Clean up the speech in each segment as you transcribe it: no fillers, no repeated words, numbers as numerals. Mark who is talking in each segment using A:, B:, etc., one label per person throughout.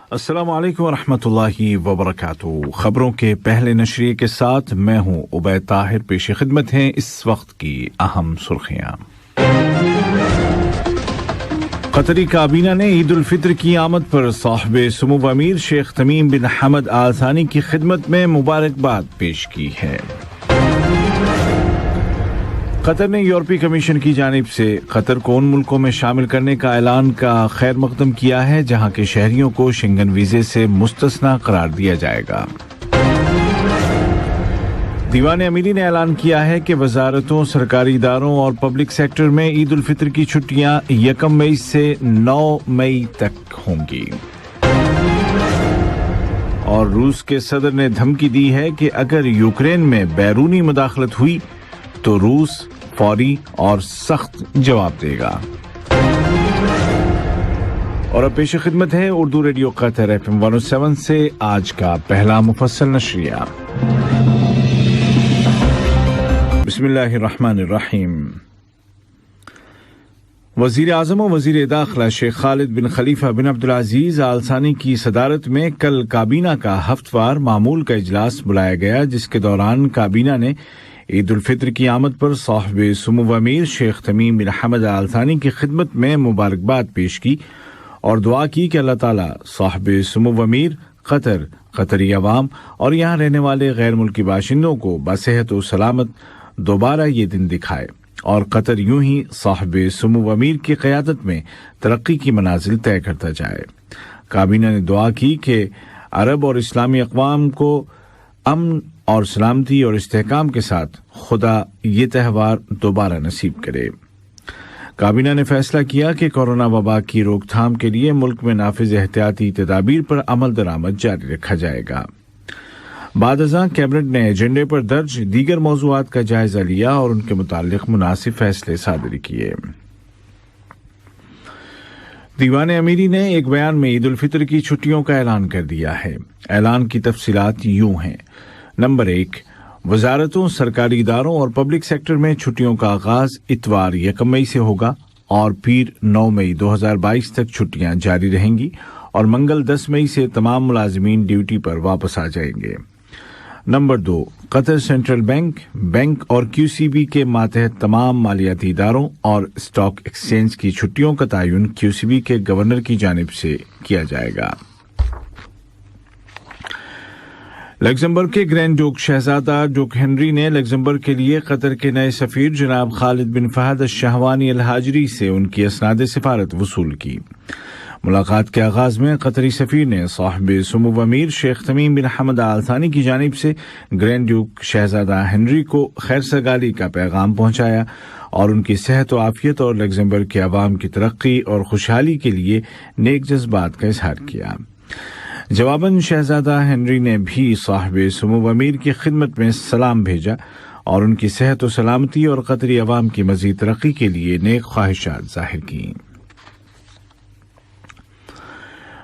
A: अस्सलाम वालेकुम रहमतुल्लाहि व बरकातुहू। खबरों के पहले नशरिए के साथ मैं हूं उबैद ताहिर। पेश खिदमत हैं इस वक्त की अहम सुर्खियां। कतरी काबीना ने ईद उल फित्र की आमद पर साहिब सुमो अमीर शेख तमीम बिन हमद आल थानी की खिदमत में मुबारकबाद पेश की है। कतर ने यूरोपीय कमीशन की जानिब से कतर को उन मुल्कों में शामिल करने का ऐलान का खैर मकदम किया है जहां के शहरियों को शेंगन वीजे से मुस्तस्ना करार दिया जाएगा। दीवान अमीरी ने ऐलान किया है कि वजारतों, सरकारी इदारों और पब्लिक सेक्टर में ईद उल फित्र की छुट्टियां 1 मई से 9 मई तक होंगी। और रूस के सदर ने धमकी दी है कि अगर यूक्रेन में बैरूनी मुदाखलत हुई तो रूस फौरी और सख्त जवाब देगा। और अब पेश खिदमत है उर्दू रेडियो कतर FM 107 से आज का पहला मुफस्सल नशरिया। बिस्मिल्लाहिर्रहमानिर्रहीम। वजीर आज़म और वजीर दाखिला शेख खालिद बिन खलीफा बिन अब्दुल अजीज आल थानी की सदारत में कल काबीना का हफ्तवार मामूल का इजलास बुलाया गया, जिसके दौरान काबीना ने ईद उल फित्र की आमद पर साहिब सुमो अमीर शेख तमीम बिन हमद आल थानी की खिदमत में मुबारकबाद पेश की और दुआ की कि अल्लाह ताला साहिब सुमो अमीर कतर, कतरी अवाम और यहाँ रहने वाले गैर मुल्की बाशिंदों को बसेहत और सलामत दोबारा ये दिन दिखाए और कतर यूं ही साहिब सुमो अमीर की क़यादत में तरक्की की मनाजिल तय करता जाए। काबीना ने दुआ की कि अरब और इस्लामी अक़वाम को अमन और सलामती और इस्तेहकाम के साथ खुदा ये त्यौहार दोबारा नसीब करे। काबीना ने फैसला किया कि कोरोना वबा की रोकथाम के लिए मुल्क में नाफिज एहतियाती तदाबीर पर अमल दरामद जारी रखा जाएगा। बाद-अज़ां कैबिनेट ने एजेंडे पर दर्ज दीगर मौज़ूआत का जायजा लिया और उनके मुताल्लिक मुनासिब फैसले सादर किए। दीवान अमीरी ने एक बयान में ईद उल फित्र की छुट्टियों का ऐलान कर दिया है। ऐलान की तफसीलात यूं हैं। नंबर 1, वजारतों, सरकारी इदारों और पब्लिक सेक्टर में छुट्टियों का आगाज इतवार 1 मई से होगा और फिर 9 मई 2022 तक छुट्टियां जारी रहेंगी और मंगल 10 मई से तमाम मुलाजिमीन ड्यूटी पर वापस आ जाएंगे। नंबर 2, कतर सेंट्रल बैंक और QCB के मातहत तमाम मालियाती इदारों और स्टॉक एक्सचेंज की छुट्टियों का तयन QCB के गवर्नर की जानिब से किया जाएगा। लग्जमबर्ग के ग्रैंड डूक शहजादा डूक हेनरी ने लग्जमबर्ग के लिए कतर के नए सफीर जनाब खालिद बिन फहद अश-शाहवानी अल-हाजरी से उनकी असनाद सिफारत वसूल की। मुलाकात के आगाज में कतरी सफीर ने साहिब सुमो अमीर शेख तमीम बिन हमद आल थानी की जानिब से ग्रैंड डूक शहजादा हेनरी को खैर सगाली का पैगाम पहुंचाया और उनकी सेहत व आफियत और लग्जमबर्ग के अवाम की तरक्की और खुशहाली के लिए नेक जज्बात का इजहार किया। जवाबन शहजादा हेनरी ने भी साहिब सुमो अमीर की खिदमत में सलाम भेजा और उनकी सेहत व सलामती और कतरी अवाम की मजीद तरक्की के लिए नेक ख्वाहिशात जाहिर की।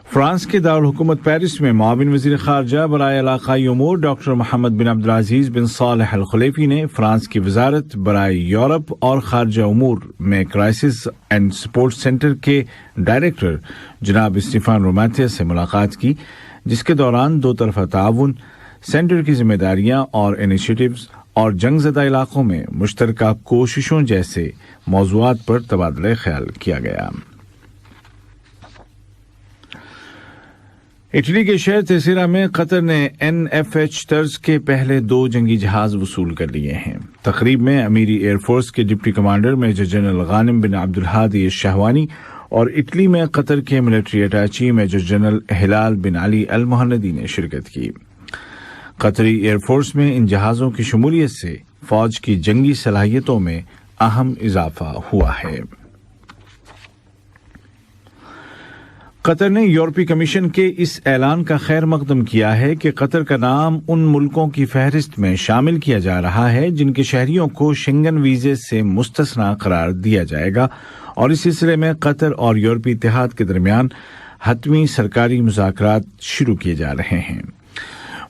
A: फ्रांस के दारुल हुकूमत पेरिस में मुआविन वज़ीर ख़ारजा बराए इलाक़ाई उमूर डॉक्टर मोहम्मद बिन अब्दुल अज़ीज़ बिन सालेह अल खुलैफ़ी ने फ्रांस की वज़ारत बराए यूरोप और ख़ारजा उमूर में क्राइसिस एंड सपोर्ट सेंटर के डायरेक्टर जनाब स्टीफान रोमाथिया से मुलाकात की, जिसके दौरान दो तरफ़ा ताउन, सेंटर की जिम्मेदारियां और इनिशिएटिव्स और जंगज़दा इलाक़ों में मुश्तरका कोशिशों जैसे मौज़ूआत पर तबादला ख्याल किया गया। इटली के शहर तेसिरा में कतर ने NFH तर्ज के पहले 2 जंगी जहाज वसूल कर लिए हैं। तकरीब में अमीरी एयरफोर्स के डिप्टी कमांडर मेजर जनरल गानिम बिन अब्दुल हादी शाहवानी और इटली में कतर के मिलिट्री अटैची मेजर जनरल हिलाल बिन अली अल मुहन्नदी ने शिरकत की। कतरी एयरफोर्स में इन जहाज़ों की शमूलियत से फौज की जंगी सलाहियतों में अहम इजाफा हुआ है। कतर ने यूरोपीय कमीशन के इस ऐलान का खैर मकदम किया है कि कतर का नाम उन मुल्कों की फहरिस्त में शामिल किया जा रहा है जिनके शहरियों को शेंगन वीजे से मुस्तस्ना करार दिया जाएगा और इस सिलसिले में कतर और यूरोपीय इत्तेहाद के दरमियान हतमी सरकारी मुज़ाकरात शुरू किए जा रहे हैं।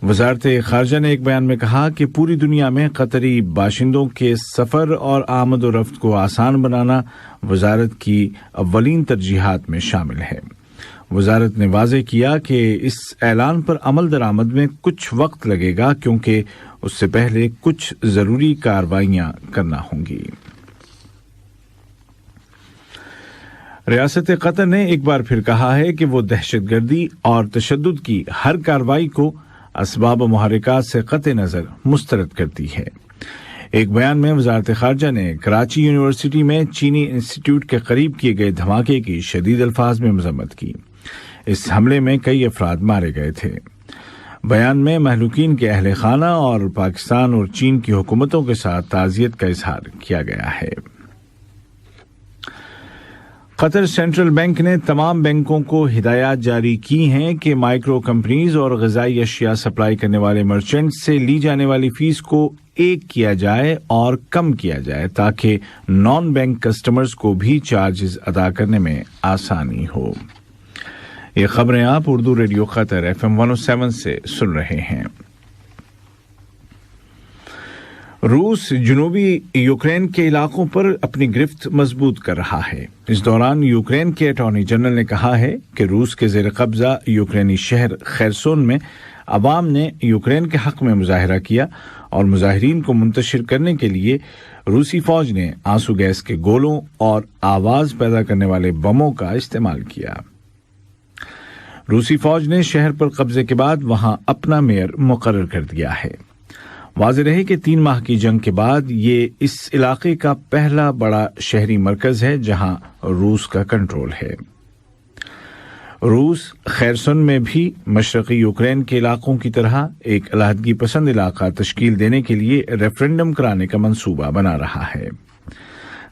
A: वज़ारत ख़ारजा ने एक बयान में कहा कि पूरी दुनिया में कतरी बाशिंदों के सफ़र और आमद व रफ्त को आसान बनाना वज़ारत की अव्वलीन तरजीहात में शामिल है। वजारत ने वाज़ेह किया कि इस ऐलान पर अमल दरामद में कुछ वक्त लगेगा क्योंकि उससे पहले कुछ ज़रूरी कार्रवाइयां करना होंगी। रियासत कतर ने एक बार फिर कहा है कि वो दहशतगर्दी और तशद्दुद की हर कार्रवाई को असबाब मुहर्रिकात से कतई नज़र मुस्तरद करती है। एक बयान में वजारत खारजा ने कराची यूनिवर्सिटी में चीनी इंस्टीट्यूट के करीब किए गए धमाके की शदीद अल्फाज में मजम्मत की। इस हमले में कई अफराद मारे गए थे। बयान में महलूकीन के अहले खाना और पाकिस्तान और चीन की हुकूमतों के साथ ताज़ियत का इजहार किया गया है। कतर सेंट्रल बैंक ने तमाम बैंकों को हिदायत जारी की हैं कि माइक्रो कंपनीज और ग़िज़ाई अशिया सप्लाई करने वाले मर्चेंट्स से ली जाने वाली फीस को एक किया जाए और कम किया जाए ताकि नॉन बैंक कस्टमर्स को भी चार्जेस अदा करने में आसानी हो। ये खबरें आप उर्दू रेडियो कतर FM 107 से सुन रहे हैं। रूस जनूबी यूक्रेन के इलाकों पर अपनी गिरफ्त मजबूत कर रहा है। इस दौरान यूक्रेन के अटॉर्नी जनरल ने कहा है कि रूस के ज़ेर कब्जा यूक्रेनी शहर खैरसोन में अवाम ने यूक्रेन के हक में मुजाहिरा किया और मुजाहिरीन को मुंतशिर करने के लिए रूसी फौज ने आंसू गैस के गोलों और आवाज पैदा करने वाले बमों का इस्तेमाल किया। रूसी फौज ने शहर पर कब्जे के बाद वहां अपना मेयर मुकर्रर कर दिया है। वाज़ेह रहे कि 3 माह की जंग के बाद ये इस इलाके का पहला बड़ा शहरी मरकज है जहां रूस का कंट्रोल है। रूस खैरसन में भी मशरक़ी यूक्रेन के इलाकों की तरह एक अलहदगी पसंद इलाका तश्कील देने के लिए रेफरेंडम कराने का मंसूबा बना रहा है।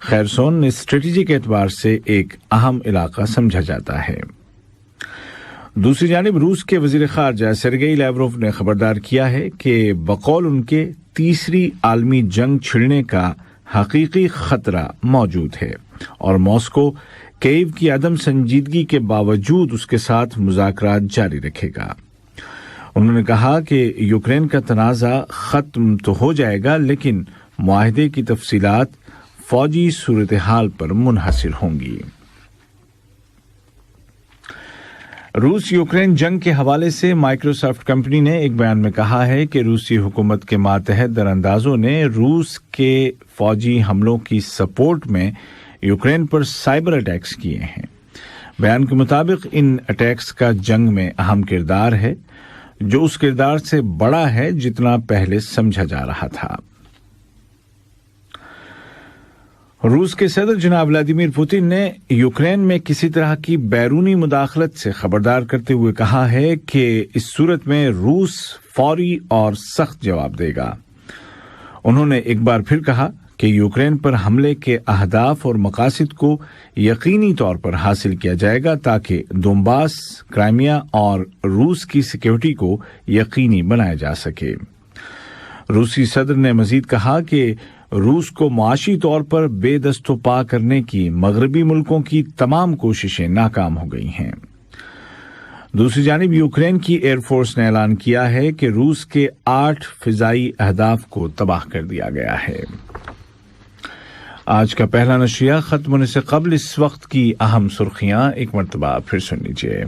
A: खैरसन स्ट्रेटेजिक एतबार से एक अहम इलाका समझा जाता है। दूसरी जानिब रूस के वज़ीर ख़ारजा सेर्गेई लैवरोव ने खबरदार किया है कि बकौल उनके तीसरी आलमी जंग छिड़ने का हकीकी खतरा मौजूद है और मॉस्को कीव की अदम संजीदगी के बावजूद उसके साथ मुज़ाकरात जारी रखेगा। उन्होंने कहा कि यूक्रेन का तनाज़ा ख़त्म तो हो जाएगा लेकिन मुआहदे की तफसीलात फौजी सूरत हाल पर मुनहसिर होंगी। रूस यूक्रेन जंग के हवाले से माइक्रोसॉफ्ट कंपनी ने एक बयान में कहा है कि रूसी हुकूमत के मातहत दरअंदाजों ने रूस के फौजी हमलों की सपोर्ट में यूक्रेन पर साइबर अटैक्स किए हैं। बयान के मुताबिक इन अटैक्स का जंग में अहम किरदार है जो उस किरदार से बड़ा है जितना पहले समझा जा रहा था। रूस के सदर जनाब व्लादिमीर पुतिन ने यूक्रेन में किसी तरह की बैरूनी मुदाखलत से खबरदार करते हुए कहा है कि इस सूरत में रूस फौरी और सख्त जवाब देगा। उन्होंने एक बार फिर कहा कि यूक्रेन पर हमले के अहदाफ और मकासद को यकीनी तौर पर हासिल किया जाएगा ताकि दोनबास, क्राइमिया और रूस की सिक्योरिटी को यकीनी बनाया जा सके। रूसी सदर ने मजीद कहा कि रूस को मुआशी तौर पर बेदस्तोपा करने की मगरबी मुल्कों की तमाम कोशिशें नाकाम हो गई हैं। दूसरी जानिब यूक्रेन की एयरफोर्स ने ऐलान किया है कि रूस के 8 फिजाई अहदाफ को तबाह कर दिया गया है। आज का पहला नशरिया खत्म होने से कबल इस वक्त की अहम सुर्खियां एक मरतबा फिर सुन लीजिए।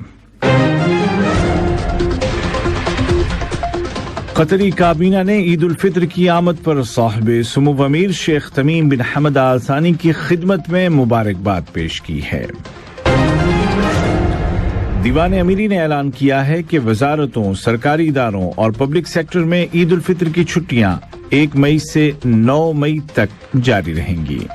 A: कतरी काबीना ने ईद उल फित्र की आमद पर साहिब सुमो अमीर शेख तमीम बिन हमद आल सानी की खिदमत में मुबारकबाद पेश की है। दीवान अमीरी ने ऐलान किया है कि वजारतों, सरकारी इदारों और पब्लिक सेक्टर में ईद उल फित्र की छुट्टियां 1 मई से 9 मई तक जारी रहेंगी।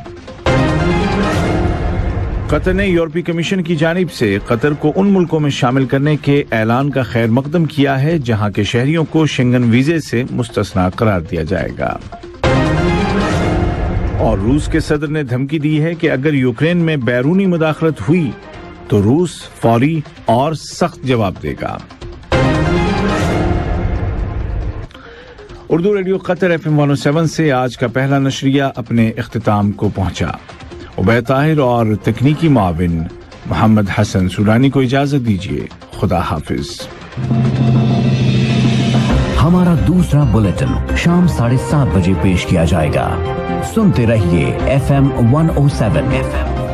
A: कतर ने यूरोपीय कमीशन की जानिब से कतर को उन मुल्कों में शामिल करने के ऐलान का खैर मकदम किया है जहां के शहरियों को शेंगन वीजे से मुस्तस्ना करार दिया जाएगा। और रूस के सदर ने धमकी दी है कि अगर यूक्रेन में बैरूनी मुदाखलत हुई तो रूस फौरी और सख्त जवाब देगा। उर्दू रेडियो कतर FM 107 से आज का पहला नशरिया अपने इख्तिताम को पहुंचा। उबैद ताहिर और तकनीकी माविन मोहम्मद हसन सुरानी को इजाजत दीजिए। खुदा हाफिज।
B: हमारा दूसरा बुलेटिन शाम 7:30 बजे पेश किया जाएगा। सुनते रहिए FM 107